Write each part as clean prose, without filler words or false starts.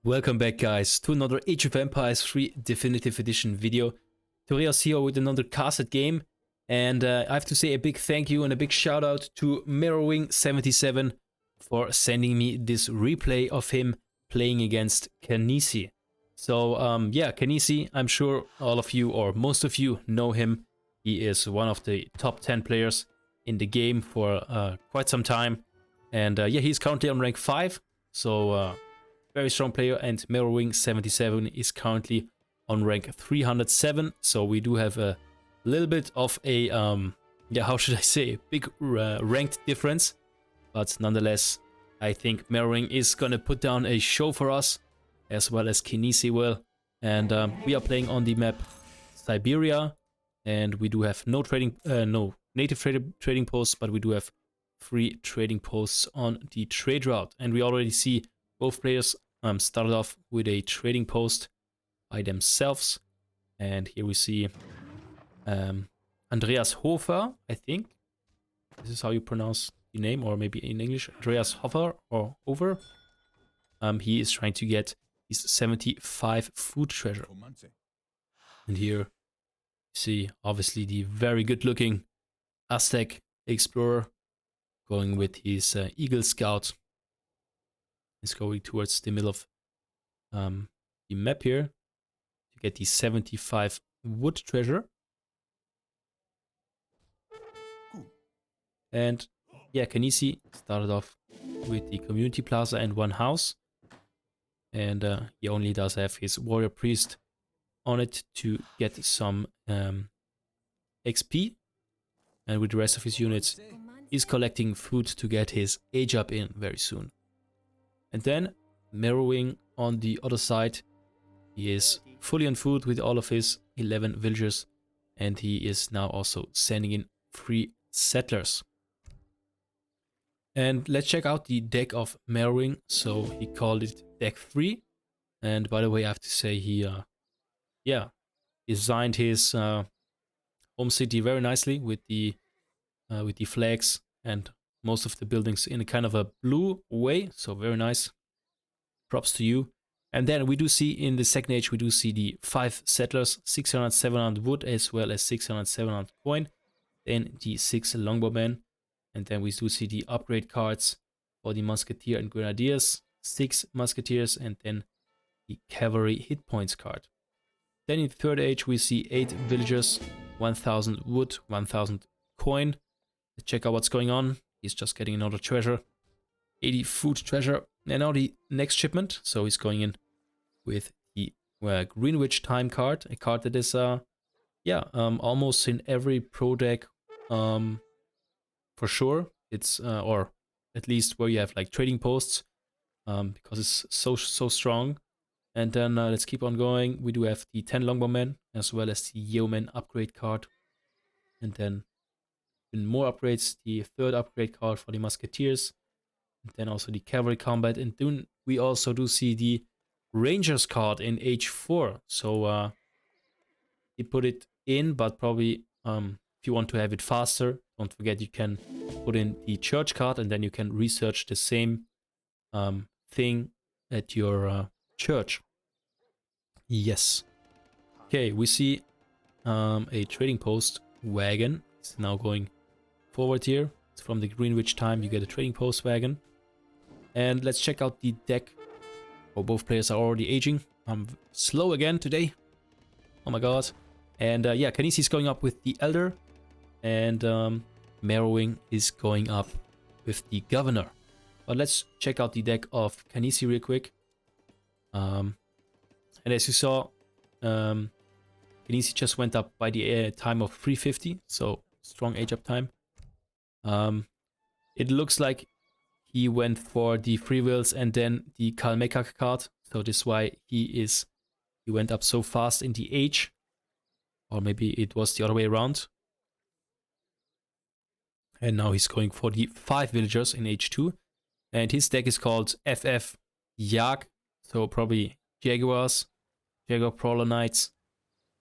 Welcome back, guys, to another Age of Empires 3 Definitive Edition video. Toreas here with another casted game, and I have to say a big thank you and a big shout out to Mirrorwing77 for sending me this replay of him playing against Kynesie. So yeah, Kynesie, I'm sure all of you or most of you know him. He is one of the top 10 players in the game for quite some time, and yeah, he's currently on rank 5, so very strong player, and Mirrorwing77 is currently on rank 307, so we do have a little bit of a, yeah, how should I say, big ranked difference, but nonetheless, I think Mirrorwing is gonna put down a show for us, as well as Kynesie will, and we are playing on the map Siberia, and we do have no native trading posts, but we do have 3 trading posts on the trade route, and we already see both players started off with a trading post by themselves, and here we see Andreas Hofer, I think this is how you pronounce the name, or maybe in English Andreas Hofer or Over. He is trying to get his 75 food treasure, and here you see obviously the very good looking Aztec explorer going with his Eagle Scout. Is going towards the middle of the map here to get the 75 wood treasure. And yeah, Kynesie started off with the community plaza and 1 house, and he only does have his warrior priest on it to get some XP, and with the rest of his units he's collecting food to get his age up in very soon. And then Mirrorwing on the other side, he is fully on food with all of his 11 villagers, and he is now also sending in 3 settlers. And let's check out the deck of Mirrorwing. So he called it deck 3, and by the way, I have to say he yeah, designed his home city very nicely with the flags and most of the buildings in a kind of a blue way, so very nice. Props to you. And then we do see in the second age, we do see the 5 settlers, 600, 700 wood, as well as 600, 700 coin. Then the 6 longbowmen. And then we do see the upgrade cards for the musketeer and grenadiers, 6 musketeers, and then the cavalry hit points card. Then in the third age, we see 8 villagers, 1000 wood, 1000 coin. Let's check out what's going on. He's just getting another treasure, 80 food treasure. And now the next shipment. So he's going in with the Greenwich time card, a card that is yeah, almost in every pro deck, for sure. It's or at least where you have like trading posts, because it's so strong. And then let's keep on going. We do have the 10 longbowmen as well as the yeoman upgrade card, and then in more upgrades, the 3rd upgrade card for the musketeers, and then also the cavalry combat, and then we also do see the rangers card in H4. So he put it in, but probably if you want to have it faster, don't forget you can put in the church card, and then you can research the same thing at your church. Yes. Okay, we see a trading post wagon. It's now going forward here. It's from the Greenwich time. You get a trading post wagon. And let's check out the deck. Oh, both players are already aging. I'm slow again today. Oh my god. And yeah, Kynesie is going up with the Elder, and Mirrorwing is going up with the Governor. But let's check out the deck of Kynesie real quick. And as you saw, Kynesie just went up by the time of 350, so strong age up time. It looks like he went for the free wills and then the Kalmekak card, so this is why he went up so fast in the age, or maybe it was the other way around. And now he's going for the 5 villagers in H2, and his deck is called FF Jag, so probably Jaguars, Jaguar Prowler Knights.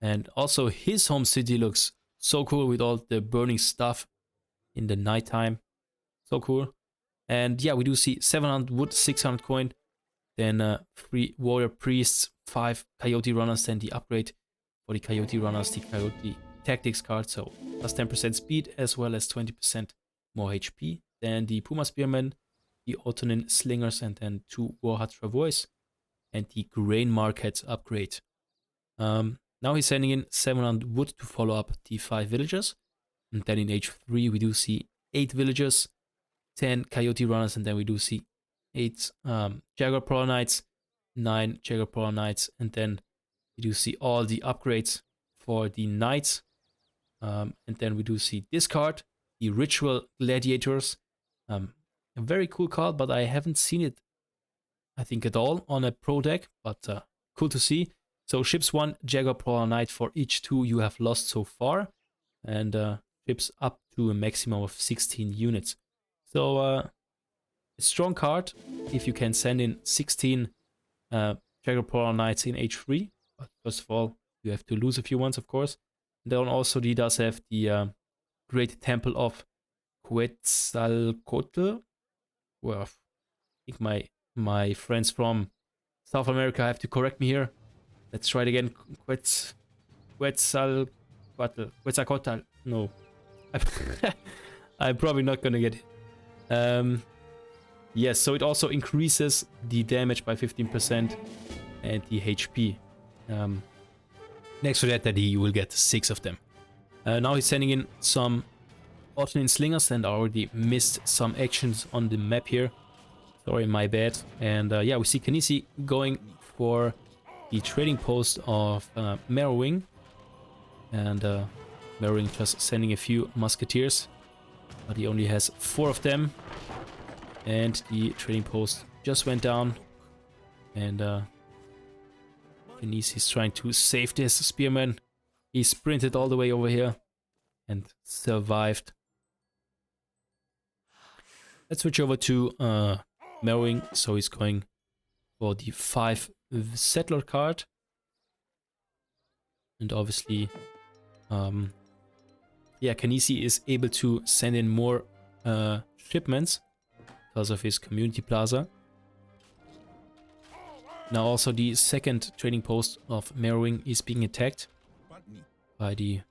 And also his home city looks so cool with all the burning stuff in the nighttime. So cool. And yeah, we do see 700 wood, 600 coin, then 3 warrior priests, 5 coyote runners, then the upgrade for the coyote runners, the coyote tactics card, so plus 10% speed as well as 20% more HP. Then the puma spearmen, the Ottonin slingers, and then 2 warhut travois, and the grain market upgrade. Now he's sending in 700 wood to follow up the 5 villagers. And then in H3 we do see 8 villagers, 10 coyote runners, and then we do see 8 jaguar prowler knights, 9 jaguar prowler knights, and then we do see all the upgrades for the knights. And then we do see this card, the ritual gladiators. A very cool card, but I haven't seen it, I think, at all on a pro deck, but cool to see. So ships 1 jaguar prowler knight for each 2 you have lost so far, and ships up to a maximum of 16 units. So a strong card if you can send in 16 jaguar prowler knights in H3. But first of all, you have to lose a few ones, of course. And then also he does have the Great Temple of Quetzalcoatl. Well, I think my friends from South America have to correct me here. Let's try it again. Quetzalcoatl. No. I'm probably not gonna get it. Yes, so it also increases the damage by 15% and the HP. Next to that he will get 6 of them. Now he's sending in some Ottonin slingers, and I already missed some actions on the map here. Sorry, my bad. And yeah, we see Kynesie going for the trading post of Merrowing. And Merrowing just sending a few musketeers, but he only has 4 of them. And the trading post just went down. And Kynesie is trying to save this spearman. He sprinted all the way over here and survived. Let's switch over to Merrowing. So he's going for the 5 settler card. And obviously, yeah, Kynesie is able to send in more shipments because of his community plaza. Now also the second trading post of Merrowing is being attacked by these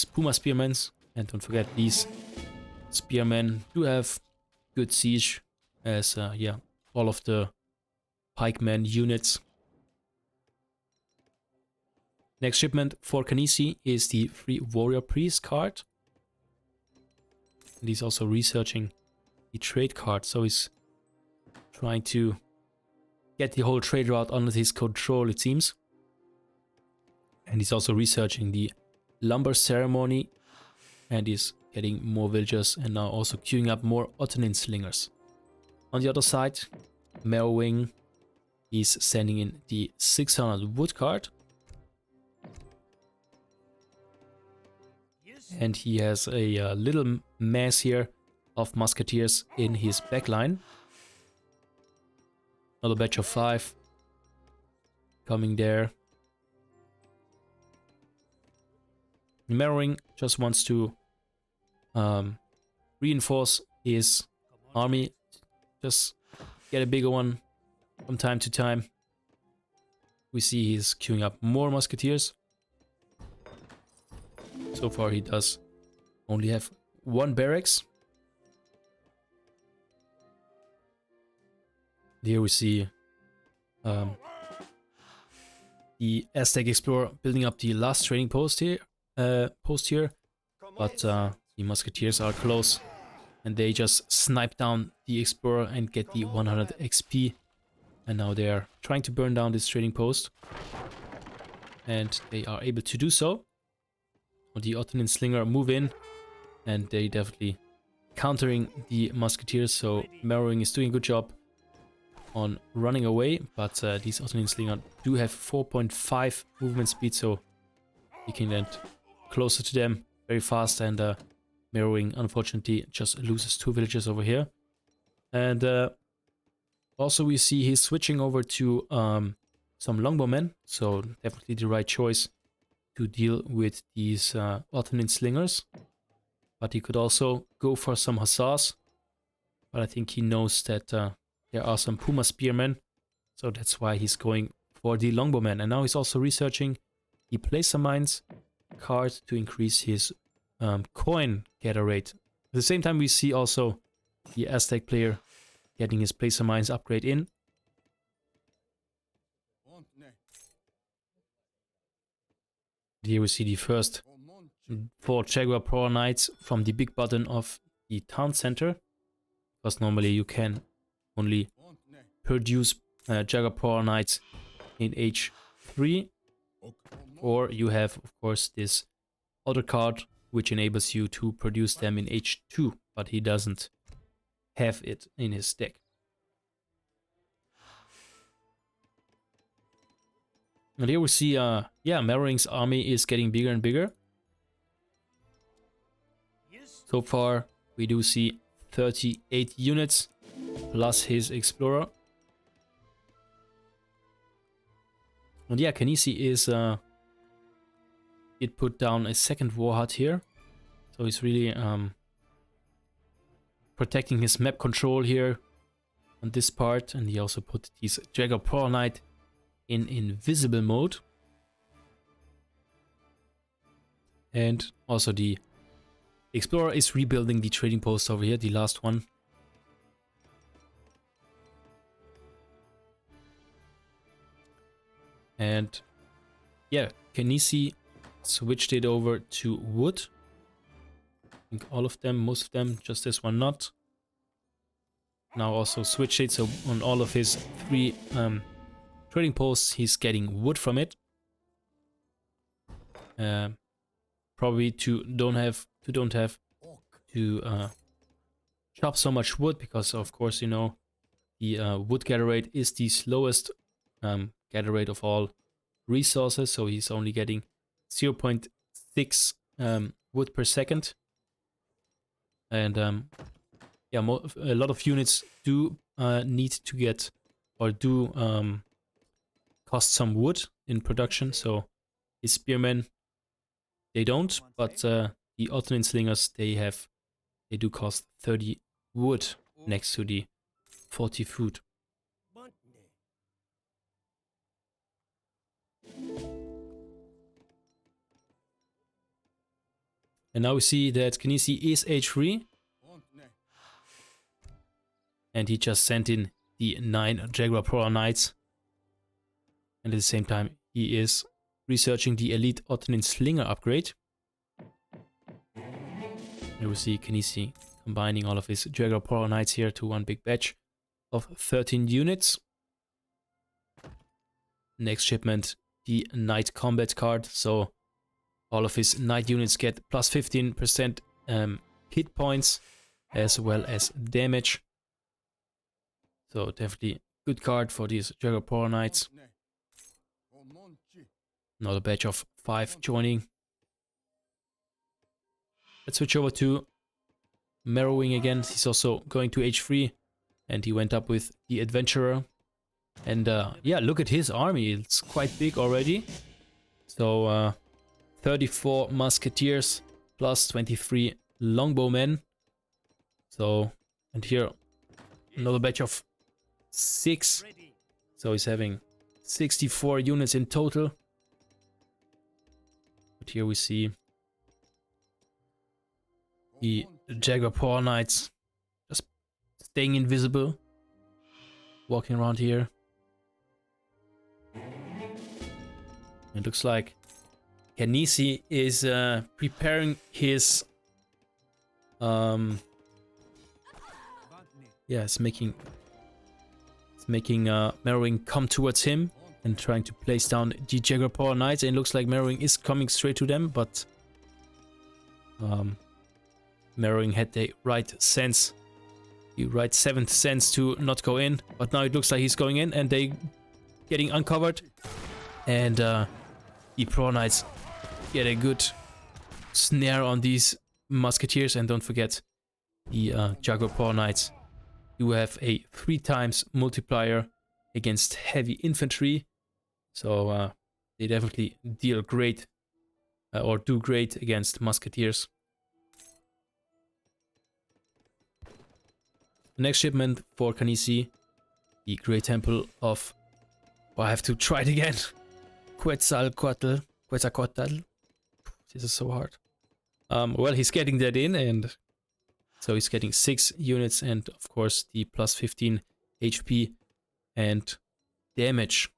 puma spearmen. And don't forget, these spearmen do have good siege as yeah, all of the pikemen units. Next shipment for Kynesie is the 3 warrior priest card. And he's also researching the trade card, so he's trying to get the whole trade route under his control, it seems. And he's also researching the lumber ceremony, and he's getting more villagers, and now also queuing up more Ottonin slingers. On the other side, Merrowing is sending in the 600 wood card. And he has a little mass here of musketeers in his backline. Another batch of 5 coming there. Merrowing just wants to reinforce his army, just get a bigger one from time to time. We see he's queuing up more musketeers. So far he does only have 1 barracks. Here we see the Aztec explorer building up the last trading post here. But the musketeers are close, and they just snipe down the explorer and get the 100 XP. And now they are trying to burn down this trading post, and they are able to do so. The Ottonin slinger move in, and they definitely countering the musketeers. So Merrowing is doing a good job on running away, but these Ottonin slinger do have 4.5 movement speed, so he can get closer to them very fast. And Merrowing unfortunately just loses 2 villagers over here. And also we see he's switching over to some longbowmen, so definitely the right choice to deal with these Ottonin slingers. But he could also go for some hussars, but I think he knows that there are some Puma Spearmen, so that's why he's going for the Longbowman. And now he's also researching the Placer Mines card to increase his coin gather rate. At the same time, we see also the Aztec player getting his Placer Mines upgrade in. Here we see the first 4 Jaguar PRAWL Knights from the big button of the town center. Because normally you can only produce Jaguar PRAWL Knights in H3. Or you have, of course, this other card which enables you to produce them in H2. But he doesn't have it in his deck. And here we see, yeah, Merowink's army is getting bigger and bigger. So far, we do see 38 units, plus his Explorer. And yeah, Kynesie is, it put down a second war hut here. So he's really protecting his map control here on this part. And he also put these Jaguar PRAWL Knight in invisible mode. And also the Explorer is rebuilding the trading post over here, the last one. And yeah, Kynesie switched it over to wood. I think all of them, most of them, just this one not. Now also switched it, so on all of his 3 trading posts, he's getting wood from it. Probably don't have to chop so much wood, because of course, you know, the wood gather rate is the slowest gather rate of all resources, so he's only getting 0.6 wood per second. And yeah, a lot of units do need to get, or do cost some wood in production. So his spearmen, they don't, but the Ottoman slingers, they do cost 30 wood next to the 40 food. And now we see that Kynesie is H3. And he just sent in the 9 Jaguar PRAWL Knights. And at the same time, he is researching the Elite Ottoman Slinger upgrade. Here we see Kynesie combining all of his Jaguar PRAWL Knights here to one big batch of 13 units. Next shipment, the Knight Combat card. So all of his Knight units get plus 15% hit points as well as damage. So definitely good card for these Jaguar PRAWL Knights. Another batch of 5 joining. Let's switch over to Merrowing again. He's also going to H3, and he went up with the Adventurer. And yeah, look at his army. It's quite big already. So 34 Musketeers plus 23 Longbowmen. So, and here another batch of 6. So he's having 64 units in total. But here we see the Jaguar PRAWL Knights just staying invisible, walking around here. It looks like Kynesie is preparing his yeah, it's making Merrowing come towards him and trying to place down the Jaguar PRAWL Knights. And it looks like Merrowing is coming straight to them, but Merrowing had the right sense, the right 7th sense to not go in. But now it looks like he's going in, and they getting uncovered. And the PRAWL Knights get a good snare on these Musketeers. And don't forget, the Jaguar PRAWL Knights do have a 3 times multiplier against heavy infantry. So they definitely deal great, or do great against Musketeers. The next shipment for Kynesie the Great Temple of... Oh, I have to try it again. Quetzalcoatl. Quetzalcoatl. This is so hard. Well, he's getting that in, and so he's getting 6 units, and of course the plus 15 HP and damage.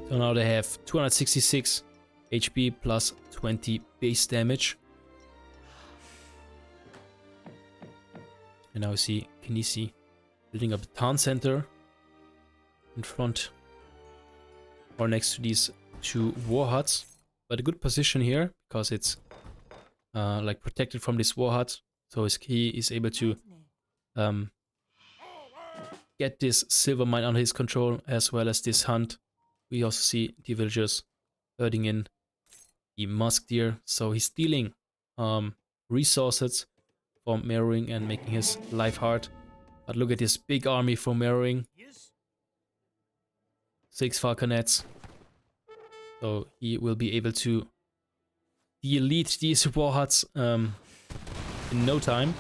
So now they have 266 HP plus 20 base damage. And now we see Kynesie building up a town center in front or next to these 2 war huts. But a good position here because it's like protected from this war hut. So he is able to get this silver mine under his control as well as this hunt. We also see the villagers herding in the musk deer. So he's stealing resources from Mirroring and making his life hard. But look at this big army from Mirroring. 6 falconets. So he will be able to delete these war huts in no time.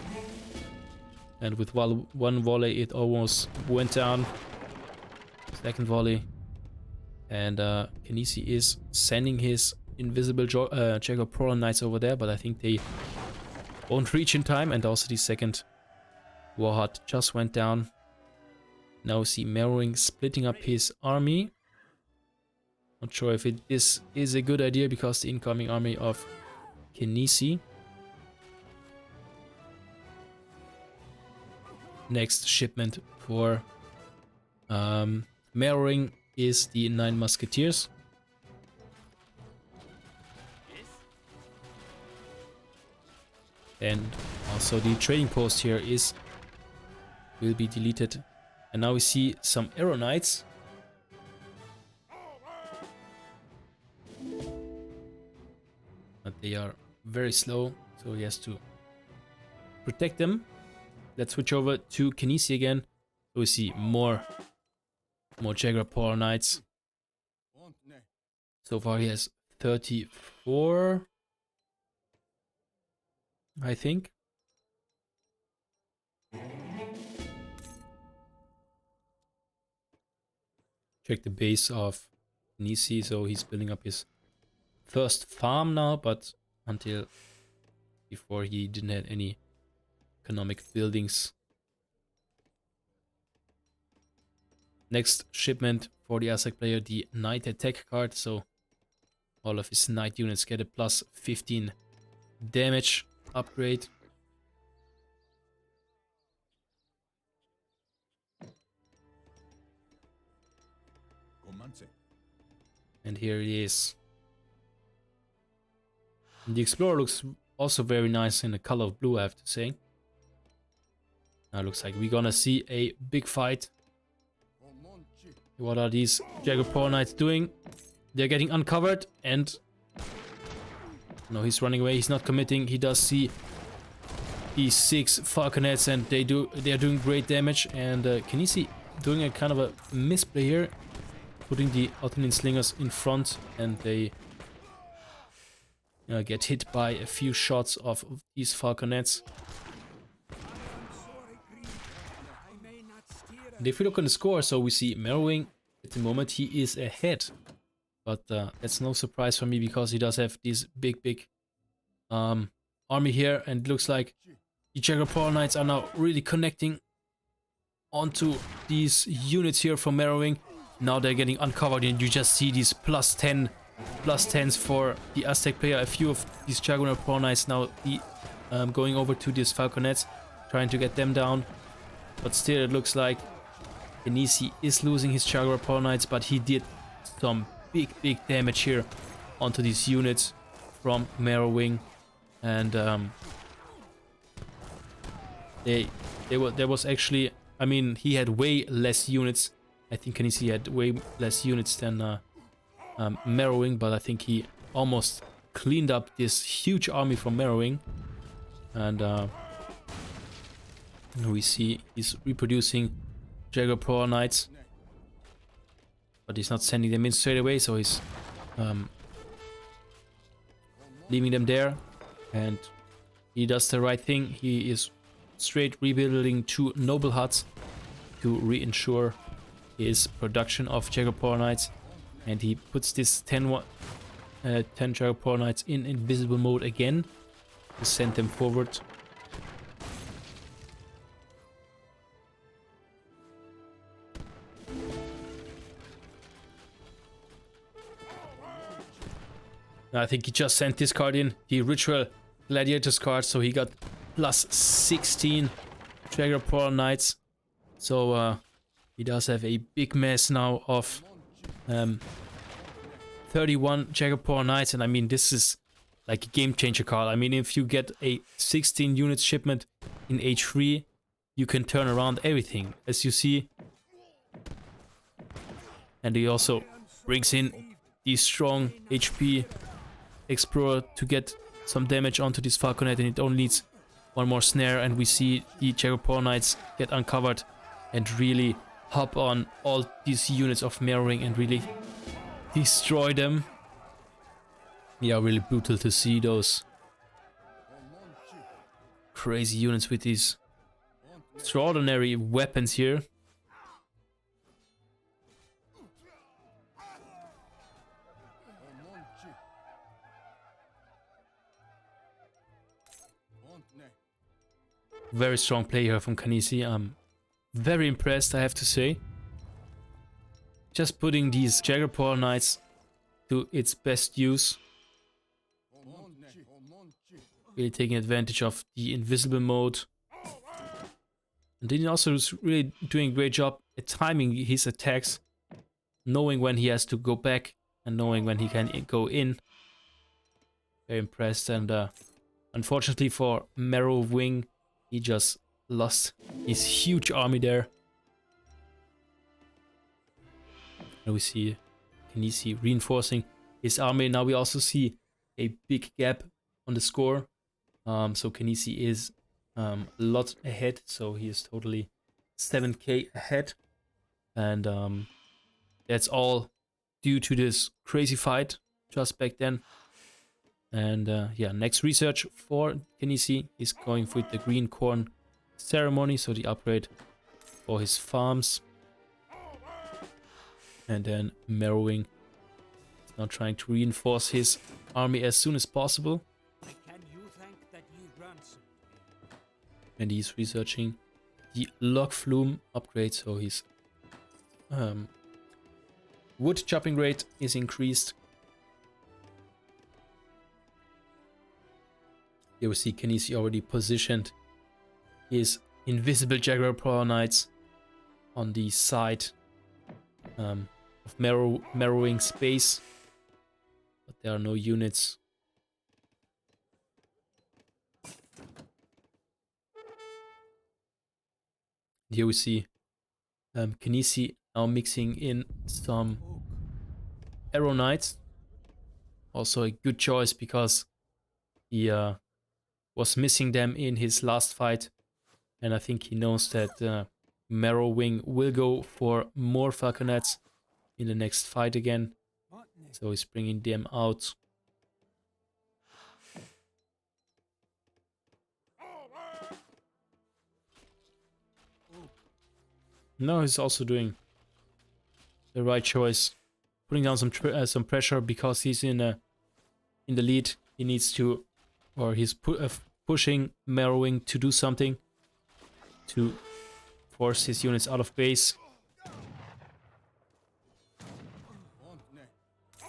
And with one volley it almost went down. Second volley. And Kynesie is sending his invisible Jaguar Prawl Knights over there, but I think they won't reach in time. And also the second war hut just went down. Now we see Mirroring splitting up his army. Not sure if this is a good idea because the incoming army of Kynesie. Next shipment for Mirroring is the 9 musketeers. And also the trading post here will be deleted. And now we see some arrow knights. But they are very slow, so he has to protect them. Let's switch over to Kynesie again. So we see more Jaguar Prawl Knights. So far he has 34, I think. Check the base of Kynesie. So he's building up his first farm now, but until before he didn't have any economic buildings. Next shipment for the Aztec player, the Knight Attack card. So all of his Knight units get a plus 15 damage upgrade. And here it is. The Explorer looks also very nice in the color of blue, I have to say. Now looks like we're gonna see a big fight. What are these Jaguar Prawl Knights doing? They're getting uncovered and... No, he's running away. He's not committing. He does see these 6 falconets and they are doing great damage. And Kynesie doing a kind of a misplay here. Putting the Ottoman slingers in front and they get hit by a few shots of these falconets. And if we look on the score, so we see Mirroring at the moment he is ahead, but that's no surprise for me because he does have this big army here, and it looks like the Jaguar Prawl Knights are now really connecting onto these units here from Mirroring. Now they're getting uncovered and you just see these plus 10s for the Aztec player. A few of these Jaguar Prawl Knights now going over to these falconets, trying to get them down, but still it looks like Kynesie is losing his Jaguar Prawl Knights, but he did some big damage here onto these units from Mirroring. And there was actually, I mean, he had way less units. I think Kynesie had way less units than Mirroring, but I think he almost cleaned up this huge army from Mirroring. And we see he's reproducing Jaguar Prawl Knights, but he's not sending them in straight away, so he's leaving them there. And he does the right thing. He is straight rebuilding 2 noble huts to reinsure his production of Jaguar Knights. And he puts this 10 Jaguar Knights in invisible mode again to send them forward. I think he just sent this card in, the Ritual Gladiators card, so he got plus 16 Jaguar Knights. So he does have a big mess now of 31 Jaguar Knights, and I mean, this is like a game changer card. I mean, if you get a 16 units shipment in H3, you can turn around everything, as you see. And he also brings in the strong HP Explorer to get some damage onto this Falconet, and it only needs one more snare, and we see the Jaguar Knights get uncovered and really hop on all these units of mirroring and really destroy them. Yeah, really brutal to see those crazy units with these extraordinary weapons here. Very strong play here from Kynesie. I'm very impressed, I have to say. Just putting these Jaguar Knights to its best use. Really taking advantage of the invisible mode. And then he also is really doing a great job at timing his attacks. Knowing when he has to go back and knowing when he can go in. Very impressed, and unfortunately for Marrow Wing, he just lost his huge army there. And we see Kynesie reinforcing his army. Now we also see a big gap on the score. So Kynesie is a lot ahead. So he is totally 7k ahead. And that's all due to this crazy fight just back then. And yeah, next research for Kynesie is going with the green corn ceremony, so the upgrade for his farms. And then Marrowing is now trying to reinforce his army as soon as possible. And he's researching the log flume upgrade, so his wood chopping rate is increased. Here we see Kynesie already positioned his invisible Jaguar Knights on the side of Marrowing space, but there are no units. Here we see Kynesie now mixing in some Arrow Knights. Also a good choice because he was missing them in his last fight, and I think he knows that Marrowing will go for more Falconets in the next fight again, so he's bringing them out. No, he's also doing the right choice, putting down some pressure because he's in the lead. He needs to, or he's pushing Marrowing to do something to force his units out of base.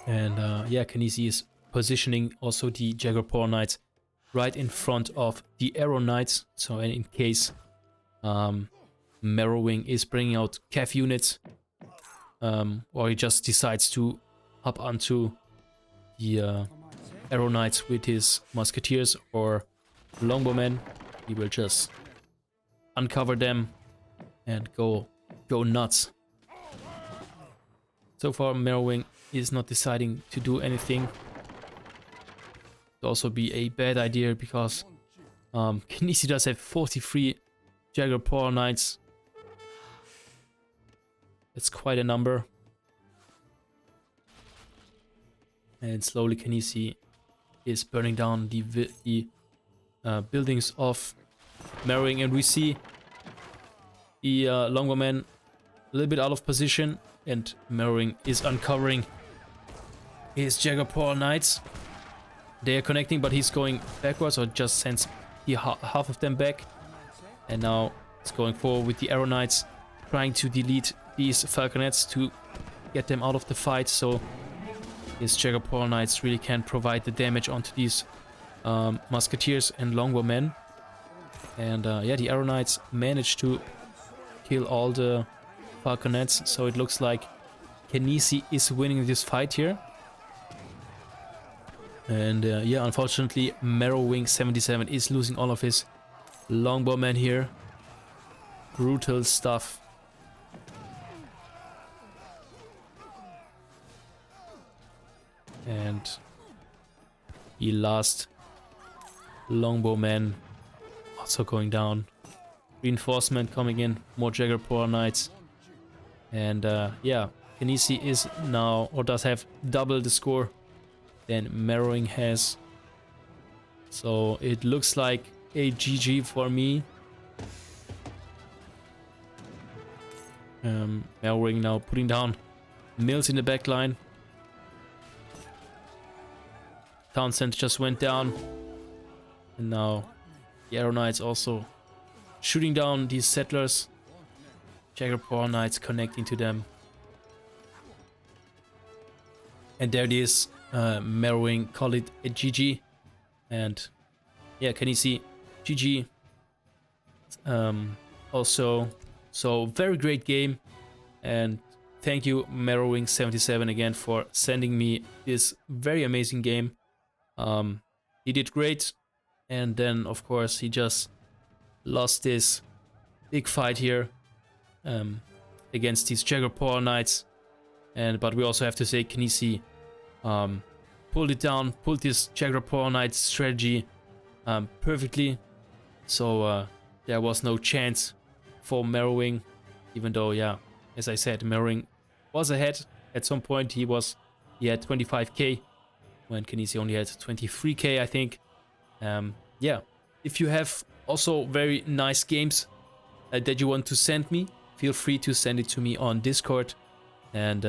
And yeah, Kynesie is positioning also the Jaguar Knights right in front of the Arrow Knights. So in case Marrowing is bringing out Cav units, or he just decides to hop onto the Arrow Knights with his Musketeers or Longbowmen, he will just uncover them and go nuts. So far, Marrowing is not deciding to do anything. It'll also be a bad idea because Kynesie does have 43 Jaguar Knights. It's quite a number. And slowly Kynesie is burning down the buildings of Marrowing, and we see the Longbowman a little bit out of position, and Marrowing is uncovering his Jaguar PRAWL Knights. They are connecting, but he's going backwards, or just sends half of them back. And now he's going forward with the Arrow Knights, trying to delete these Falconets to get them out of the fight, so his Jaguar PRAWL Knights really can't provide the damage onto these Musketeers and Longbowmen. And yeah, the Arrow Knights managed to kill all the Falconets, so it looks like Kynesie is winning this fight here. And yeah, unfortunately, Marrowing 77 is losing all of his Longbowmen here. Brutal stuff. And the last Longbowman also going down. Reinforcement coming in, more Jaguar PRAWL Knights. And yeah, Kynesie is now, or does have double the score than Marrowing has. So it looks like a GG for me. Marrowing now putting down mills in the back line. Townsend just went down. And now the Arrow Knights also shooting down these settlers. Jaguar PRAWL Knights connecting to them. And there it is. Marrowing call it a GG. And yeah, Kynesie GG. Also, so very great game. And thank you Marrowing 77 again for sending me this very amazing game. He did great. And then of course he just lost this big fight here against these Jaguar PRAWL Knights. But we also have to say Kynesie pulled it down, pulled this Jaguar PRAWL Knights strategy perfectly. So there was no chance for Marrowing, even though, yeah, as I said, Marrowing was ahead at some point. He had 25k when Kynesie only had 23k, I think. Yeah, if you have also very nice games that you want to send me, feel free to send it to me on Discord. And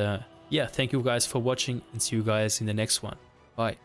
yeah, thank you guys for watching, and see you guys in the next one. Bye.